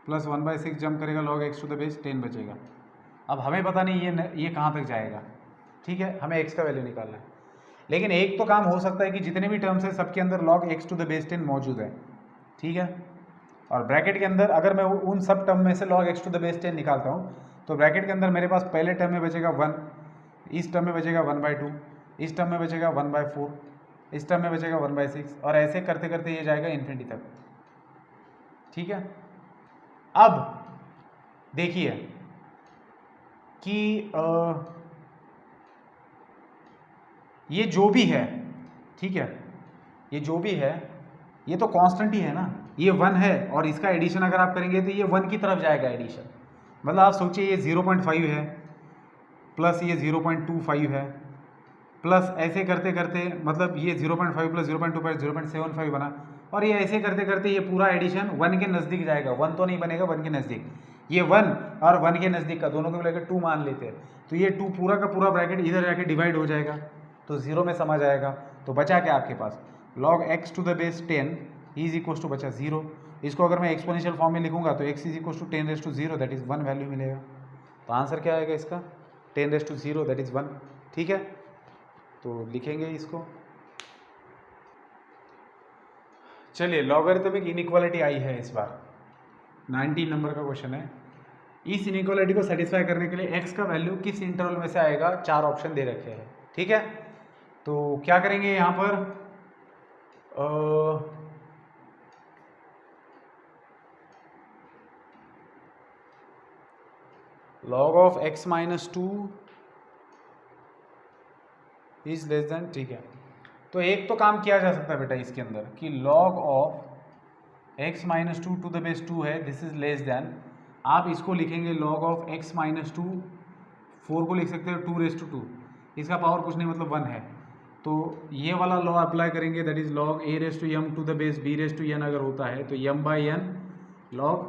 प्लस 1/6 जंप करेगा, log x to the base 10 बचेगा। अब हमें पता नहीं ये कहाँ तक जाएगा, ठीक है, हमें x का वैल्यू निकालना है। लेकिन एक तो काम हो सकता है कि जितने भी टर्म्स है सबके अंदर log x to the base 10 मौजूद है, ठीक है। और ब्रैकेट के अंदर अगर मैं उन सब टर्म में से log x to the base 10 निकालता हूँ तो ब्रैकेट के अंदर मेरे पास पहले टर्म में बचेगा 1, इस टर्म में बचेगा 1/2, इस टर्म में बचेगा 1/4, इस टर्म में बचेगा 1/6, और ऐसे करते करते ये जाएगा इन्फिनिटी तक, ठीक है। अब देखिए कि ये जो भी है, ठीक है, ये जो भी है ये तो कांस्टेंट ही है ना, ये 1 है और इसका एडिशन अगर आप करेंगे तो ये 1 की तरफ जाएगा एडिशन। मतलब आप सोचिए ये 0.5 है प्लस ये 0.25 है प्लस ऐसे करते करते मतलब ये 0.5 प्लस 0.25 0.75 बना, और ये ऐसे करते करते ये पूरा एडिशन 1 के नज़दीक जाएगा। 1 तो नहीं बनेगा, 1 के नज़दीक, ये 1 और 1 के नज़दीक का दोनों को मिलाकर 2 मान लेते हैं, तो ये 2 पूरा का पूरा ब्रैकेट इधर जाके डिवाइड हो जाएगा तो 0 में समा जाएगा। तो बचा क्या आपके पास, log x to the base 10 is equal to बचा 0। इसको अगर मैं एक्सपोनेंशियल फॉर्म में लिखूंगा तो x is equal to 10⁻�0 that is 1 value मिलेगा। तो आंसर क्या आएगा इसका, 10⁻0 दैट इज़ 1, ठीक है। तो लिखेंगे इसको, चलिए लॉगरिथमिक इनइक्वालिटी आई है इस बार, 19 नंबर का क्वेश्चन है। इस इनइक्वालिटी को सेटिस्फाई करने के लिए x का वैल्यू किस इंटरवल में से आएगा, 4 ऑप्शन दे रखे हैं, ठीक है। तो क्या करेंगे यहाँ पर, log of x minus 2 is less then, ठीक है। तो एक तो काम किया जा सकता है बेटा इसके अंदर कि log of x minus 2 to the base 2 है, दिस इज लेस देन, आप इसको लिखेंगे log ऑफ x माइनस 2, 4 को लिख सकते हो 2⁻², इसका पावर कुछ नहीं मतलब 1 है। तो ये वाला लॉ अप्लाई करेंगे, that is log a⁻m to the base b⁻n अगर होता है तो m/n log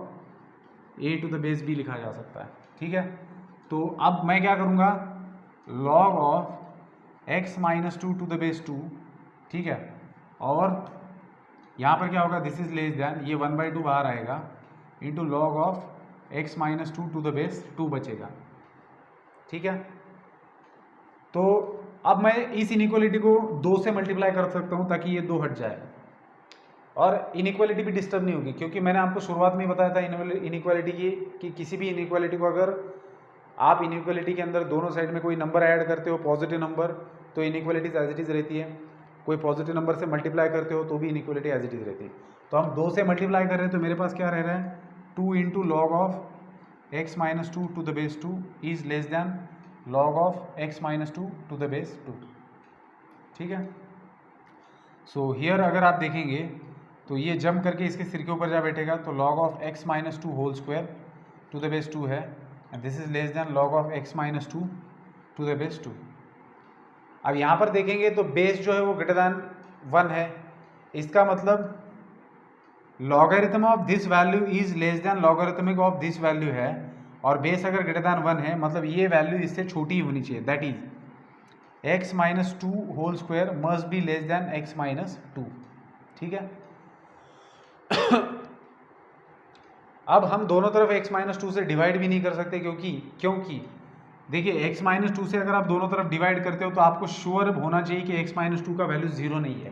a to the base b लिखा जा सकता है, ठीक है। तो अब मैं क्या करूँगा, log of x minus 2 to the base 2, ठीक है, और यहाँ पर क्या होगा, दिस इज लेस देन, ये 1/2 बाहर आएगा into log of x minus 2 to the base 2 बचेगा, ठीक है। तो अब मैं इस इनइक्वालिटी को 2 से मल्टीप्लाई कर सकता हूँ ताकि ये 2 हट जाए और इनइक्वालिटी भी डिस्टर्ब नहीं होगी, क्योंकि मैंने आपको शुरुआत में ही बताया था इनइक्वालिटी की कि किसी भी इनइक्वालिटी को अगर आप इनइक्वालिटी के अंदर दोनों साइड में कोई नंबर ऐड करते हो पॉजिटिव नंबर तो इनइक्वालिटीज एज इट इज़ रहती है, कोई पॉजिटिव नंबर से मल्टीप्लाई करते हो तो भी इनइक्वालिटी एज इट इज़ रहती है। तो हम 2 से मल्टीप्लाई कर रहे हैं तो मेरे पास क्या रह रहा है, 2 into log of x minus 2 to the base 2 is less than log of x minus 2 to the base 2, ठीक है। सो हियर अगर आप देखेंगे तो ये जम करके इसके सिर के ऊपर जा बैठेगा, तो log of x minus 2 whole square to the base 2 है, and this is less than log of x minus 2 to the base 2। अब यहाँ पर देखेंगे तो बेस जो है वो ग्रेटर दैन 1 है, इसका मतलब logarithm of this value is less then logarithmic of this value है, और बेस अगर ग्रेटर दैन 1 है मतलब ये वैल्यू इससे छोटी होनी चाहिए, that is x minus 2 whole square must be less than x minus 2, ठीक है। अब हम दोनों तरफ x माइनस 2 से डिवाइड भी नहीं कर सकते, क्योंकि देखिए x माइनस 2 से अगर आप दोनों तरफ डिवाइड करते हो तो आपको श्योर होना चाहिए कि x माइनस 2 का वैल्यू 0 नहीं है,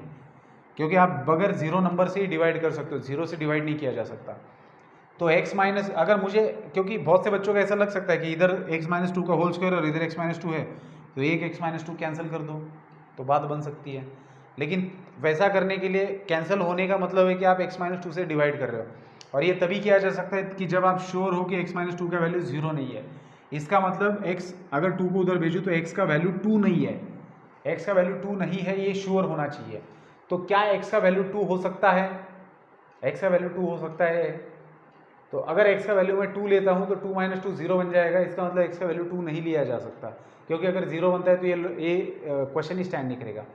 क्योंकि आप बगैर 0 नंबर से ही डिवाइड कर सकते हो, 0 से डिवाइड नहीं किया जा सकता। तो x माइनस अगर मुझे, क्योंकि बहुत से बच्चों को ऐसा लग सकता है कि इधर x माइनस 2 का होल स्क्वायर और इधर x माइनस 2 है तो एक x माइनस 2 कैंसिल कर दो तो बात बन सकती है, लेकिन वैसा करने के लिए कैंसिल होने का मतलब है कि आप x माइनस 2 से डिवाइड कर रहे हो, और ये तभी किया जा सकता है कि जब आप श्योर हो कि x माइनस 2 का वैल्यू 0 नहीं है। इसका मतलब x अगर 2 को उधर भेजूँ तो x का वैल्यू 2 नहीं है, x का वैल्यू 2 नहीं है, ये श्योर होना चाहिए। तो क्या x का वैल्यू 2 हो सकता है, x का वैल्यू 2 हो सकता है, तो अगर x का वैल्यू मैं 2 लेता हूँ तो 2 माइनस 2 0 बन जाएगा, इसका मतलब x का वैल्यू 2 नहीं लिया जा सकता, क्योंकि अगर 0 बनता है तो ये क्वेश्चन ही स्टैंड नहीं करेगा।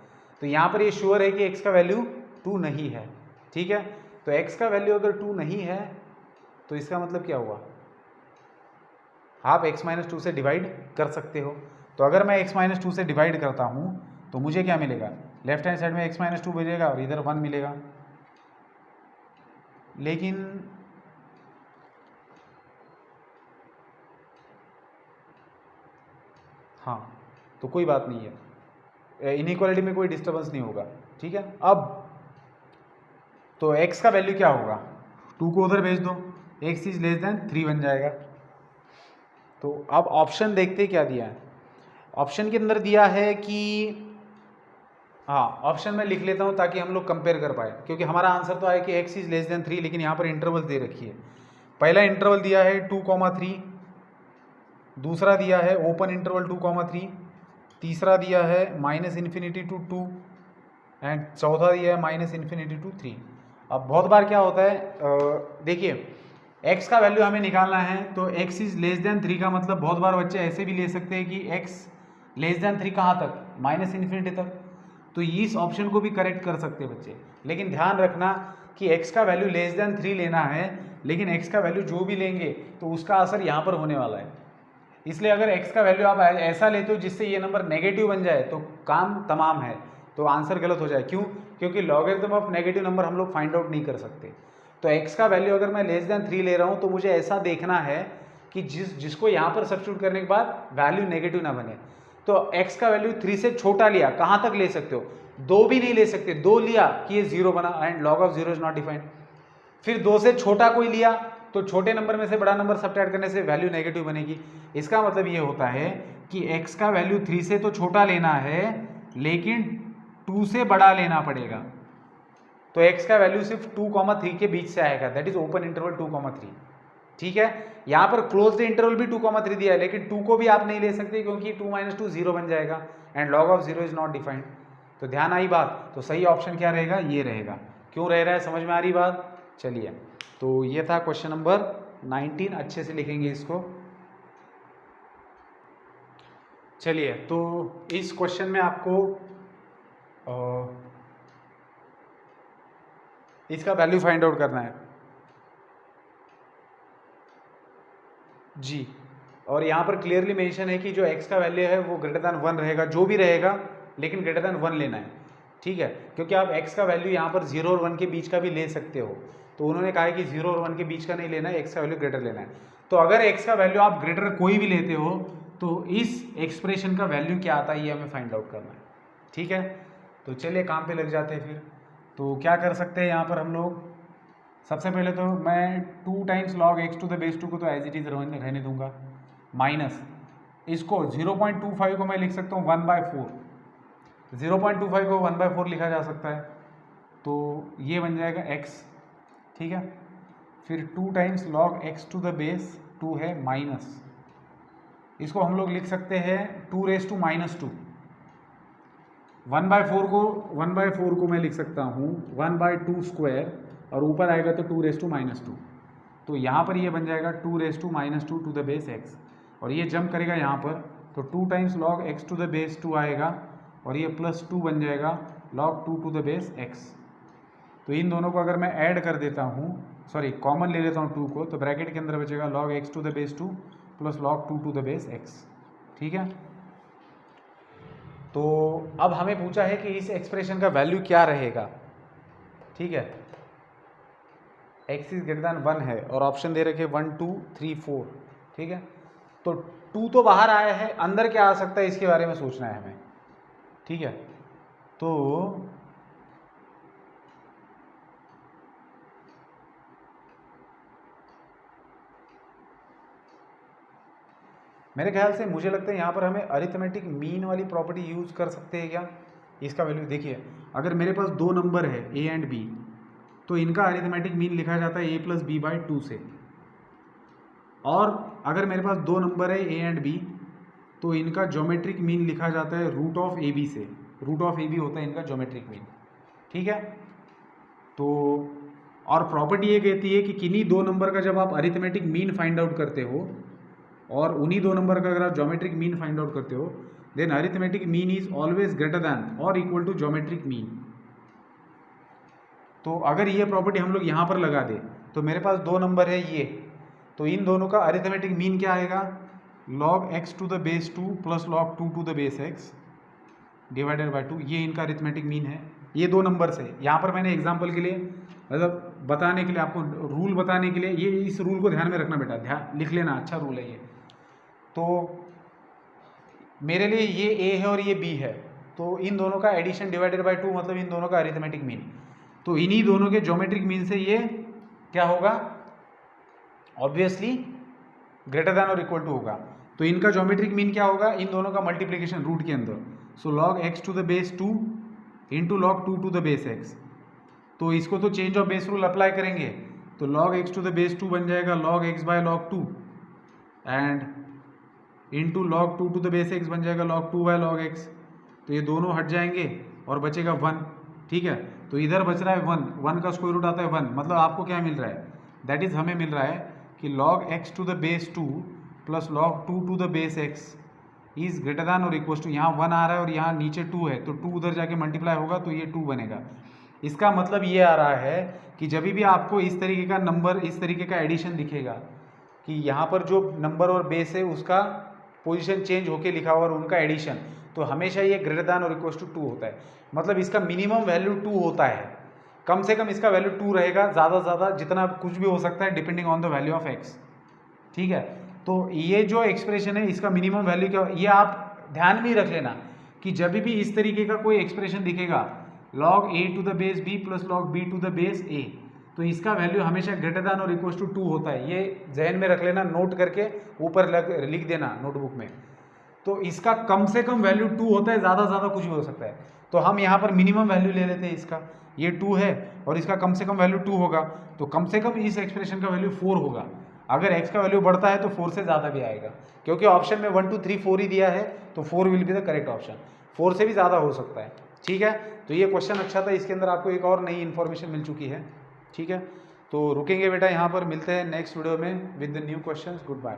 तो यहाँ पर ये श्योर है कि x का वैल्यू 2 नहीं है, ठीक है। तो x का वैल्यू अगर 2 नहीं है तो इसका मतलब क्या हुआ, आप x माइनस 2 से डिवाइड कर सकते हो। तो अगर मैं x माइनस 2 से डिवाइड करता हूँ तो मुझे क्या मिलेगा, लेफ्ट हैंड साइड में x माइनस 2 बचेगा और इधर 1 मिलेगा, लेकिन हाँ, तो कोई बात नहीं है, इनइक्वालिटी में कोई डिस्टर्बेंस नहीं होगा। ठीक है, अब तो x का वैल्यू क्या होगा, 2 को उधर भेज दो, x इज लेस देन 3 बन जाएगा। तो अब ऑप्शन देखते क्या दिया है। ऑप्शन के अंदर दिया है कि, हाँ ऑप्शन में लिख लेता हूँ ताकि हम लोग कंपेयर कर पाए, क्योंकि हमारा आंसर तो आया कि x इज लेस देन 3, लेकिन यहाँ पर इंटरवल दे रखी है। पहला इंटरवल दिया है 2,3, दूसरा दिया है ओपन इंटरवल 2,3, तीसरा दिया है -∞ to 2 एंड चौथा दिया है -∞ to 3। अब बहुत बार क्या होता है, देखिए x का वैल्यू हमें निकालना है, तो x इज लेस देन 3 का मतलब बहुत बार बच्चे ऐसे भी ले सकते हैं कि x लेस देन 3 कहाँ तक, -∞ तक। तो इस ऑप्शन को भी करेक्ट कर सकते हैं बच्चे, लेकिन ध्यान रखना कि x का वैल्यू लेस देन 3 लेना है, लेकिन x का वैल्यू जो भी लेंगे तो उसका असर यहाँ पर होने वाला है। इसलिए अगर x का वैल्यू आप ऐसा लेते हो जिससे ये नंबर नेगेटिव बन जाए तो काम तमाम है, तो आंसर गलत हो जाए। क्यों? क्योंकि लॉगरिथम ऑफ नेगेटिव नंबर हम लोग फाइंड आउट नहीं कर सकते। तो x का वैल्यू अगर मैं लेस देन 3 ले रहा हूँ तो मुझे ऐसा देखना है कि जिसको यहाँ पर सब्स्टिट्यूट करने के बाद वैल्यू नेगेटिव ना बने। तो x का वैल्यू 3 से छोटा लिया, कहाँ तक ले सकते हो, 2 भी नहीं ले सकते, 2 लिया कि ये 0 बना and log of 0 is not defined. फिर 2 से छोटा कोई लिया तो छोटे नंबर में से बड़ा नंबर सब्ट्रैक्ट करने से वैल्यू नेगेटिव बनेगी। इसका मतलब ये होता है कि x का वैल्यू 3 से तो छोटा लेना है, लेकिन 2 से बड़ा लेना पड़ेगा। तो x का वैल्यू सिर्फ 2,3 के बीच से आएगा, दैट इज ओपन इंटरवल 2,3। ठीक है, यहाँ पर क्लोज्ड इंटरवल भी 2,3 दिया है, लेकिन 2 को भी आप नहीं ले सकते क्योंकि 2 - 2 0 बन जाएगा and log of 0 is not defined. तो ध्यान आई बात। तो सही ऑप्शन क्या रहेगा, ये रहेगा। क्यों रह रहा है, समझ में आ रही बात? चलिए, तो ये था क्वेश्चन नंबर 19, अच्छे से लिखेंगे इसको। चलिए, तो इस क्वेश्चन में आपको इसका वैल्यू फाइंड आउट करना है जी। और यहाँ पर क्लियरली मेंशन है कि जो x का वैल्यू है वो ग्रेटर दैन 1 रहेगा, जो भी रहेगा लेकिन ग्रेटर दैन 1 लेना है। ठीक है, क्योंकि आप x का वैल्यू यहाँ पर 0 और 1 के बीच का भी ले सकते हो, तो उन्होंने कहा है कि 0 और 1 के बीच का नहीं लेना है, x का वैल्यू ग्रेटर लेना है। तो अगर x का वैल्यू आप ग्रेटर कोई भी लेते हो तो इस एक्सप्रेशन का वैल्यू क्या आता है ये हमें फाइंड आउट करना है। ठीक है, तो चलिए काम पे लग जाते हैं फिर। तो क्या कर सकते हैं यहाँ पर हम लोग, सबसे पहले तो मैं 2 times log x to the base 2 को तो एज इट इज रहने दूंगा, माइनस इसको 0.25 को मैं लिख सकता हूँ 1/4, 0.25 को 1/4 लिखा जा सकता है, तो ये बन जाएगा x। ठीक है, फिर 2 times log x to the base 2 है माइनस, इसको हम लोग लिख सकते हैं 2 raised to -2। 1/4 को मैं लिख सकता हूँ 1/2 स्क्वायर, और ऊपर आएगा तो 2 raised to -2, तो यहाँ पर ये बन जाएगा 2 raised to -2 to the base x, और ये जंप करेगा यहाँ पर तो 2 times log x to the base 2 आएगा, और ये +2 बन जाएगा log 2 to the base x। तो इन दोनों को अगर मैं ऐड कर देता हूँ, सॉरी कॉमन ले लेता हूँ 2 को, तो ब्रैकेट के अंदर बचेगा log x to the base 2 plus log 2 to the base x। ठीक है, तो अब हमें पूछा है कि इस एक्सप्रेशन का वैल्यू क्या रहेगा। ठीक है, x इज ग्रेटर दैन 1 है और ऑप्शन दे रखे 1 2 3 4। ठीक है, तो 2 तो बाहर आया है, अंदर क्या आ सकता है इसके बारे में सोचना है हमें। ठीक है, तो मेरे ख्याल से मुझे लगता है यहाँ पर हमें अरिथमेटिक मीन वाली प्रॉपर्टी यूज़ कर सकते हैं क्या। इसका वैल्यू देखिए, अगर मेरे पास 2 नंबर है a एंड b, तो इनका अरिथमेटिक मीन लिखा जाता है a + b/2 से, और अगर मेरे पास 2 नंबर है a एंड b, तो इनका ज्योमेट्रिक मीन लिखा जाता है √ab से। √ab होता है इनका ज्योमेट्रिक मीन। ठीक है, तो और प्रॉपर्टी ये कहती है कि किन्हीं 2 नंबर का जब आप अरिथमेटिक मीन फाइंड आउट करते हो और उन्हीं 2 नंबर का अगर आप ज्योमेट्रिक मीन फाइंड आउट करते हो, then arithmetic mean is always greater than और इक्वल टू ज्योमेट्रिक मीन। तो अगर ये प्रॉपर्टी हम लोग यहाँ पर लगा दें तो मेरे पास 2 नंबर है ये, तो इन दोनों का अरिथमेटिक मीन क्या आएगा, log x to the base 2 plus log 2 to the base x divided by 2। ये इनका अरिथमेटिक मीन है, ये 2 नंबर से। यहाँ पर मैंने एग्जाम्पल के लिए, मतलब बताने के लिए, आपको रूल बताने के लिए, ये इस रूल को ध्यान में रखना बेटा, ध्यान लिख लेना, अच्छा रूल है ये। तो मेरे लिए ये ए है और ये बी है, तो इन दोनों का एडिशन डिवाइडेड बाय 2 मतलब इन दोनों का अरिथमेटिक मीन। तो इन्हीं दोनों के ज्योमेट्रिक मीन से ये क्या होगा, ऑब्वियसली ग्रेटर दैन और इक्वल टू होगा। तो इनका ज्योमेट्रिक मीन क्या होगा, इन दोनों का मल्टीप्लिकेशन रूट के अंदर। So log x to the base 2 into log 2 to the base x. तो इसको तो change of base rule apply करेंगे, तो log x to the base 2 बन जाएगा log x by log 2 and into log 2 to the base x बन जाएगा लॉग 2 बाय लॉग एक्स। तो ये दोनों हट जाएंगे और बचेगा 1, ठीक है। तो इधर बच रहा है 1 का स्क्वायर रूट आता है 1, मतलब आपको क्या मिल रहा है, दैट इज हमें मिल रहा है कि log x to the base 2 plus log 2 to the base x is greater than और इक्वल टू, यहाँ 1 आ रहा है और यहाँ नीचे 2 है, तो 2 उधर जाके मल्टीप्लाई होगा तो ये 2 बनेगा। इसका मतलब ये आ रहा है कि जब भी आपको इस तरीके का नंबर, इस तरीके का एडिशन दिखेगा कि यहाँ पर जो नंबर और बेस है उसका पोजीशन चेंज होके लिखा हुआ और उनका एडिशन, तो हमेशा ये ग्रेटर दैन और इक्वल टू 2 होता है। मतलब इसका मिनिमम वैल्यू 2 होता है, कम से कम इसका वैल्यू 2 रहेगा, ज़्यादा से ज़्यादा जितना कुछ भी हो सकता है depending on the value of x, ठीक है। तो ये जो एक्सप्रेशन है इसका मिनिमम वैल्यू क्या, ये आप ध्यान में ही रख लेना कि जब भी इस तरीके का कोई एक्सप्रेशन दिखेगा log a to the base b plus log b to the base a, तो इसका वैल्यू हमेशा ग्रेटर दैन और इक्वल टू 2 होता है। ये जहन में रख लेना, नोट करके ऊपर लिख देना नोटबुक में। तो इसका कम से कम वैल्यू 2 होता है, ज़्यादा से ज़्यादा कुछ भी हो सकता है। तो हम यहाँ पर मिनिमम वैल्यू ले लेते हैं इसका, ये 2 है और इसका कम से कम वैल्यू 2 होगा, तो कम से कम इस एक्सप्रेशन का वैल्यू 4 होगा। अगर x का वैल्यू बढ़ता है तो 4 से ज़्यादा भी आएगा, क्योंकि ऑप्शन में 1 2 3 4 ही दिया है, तो 4 will be the correct option. 4 से भी ज़्यादा हो सकता है, ठीक है। तो ये क्वेश्चन अच्छा था, इसके अंदर आपको एक और नई इन्फॉर्मेशन मिल चुकी है, ठीक है। तो रुकेंगे बेटा यहाँ पर, मिलते हैं नेक्स्ट वीडियो में with the new questions. Good bye.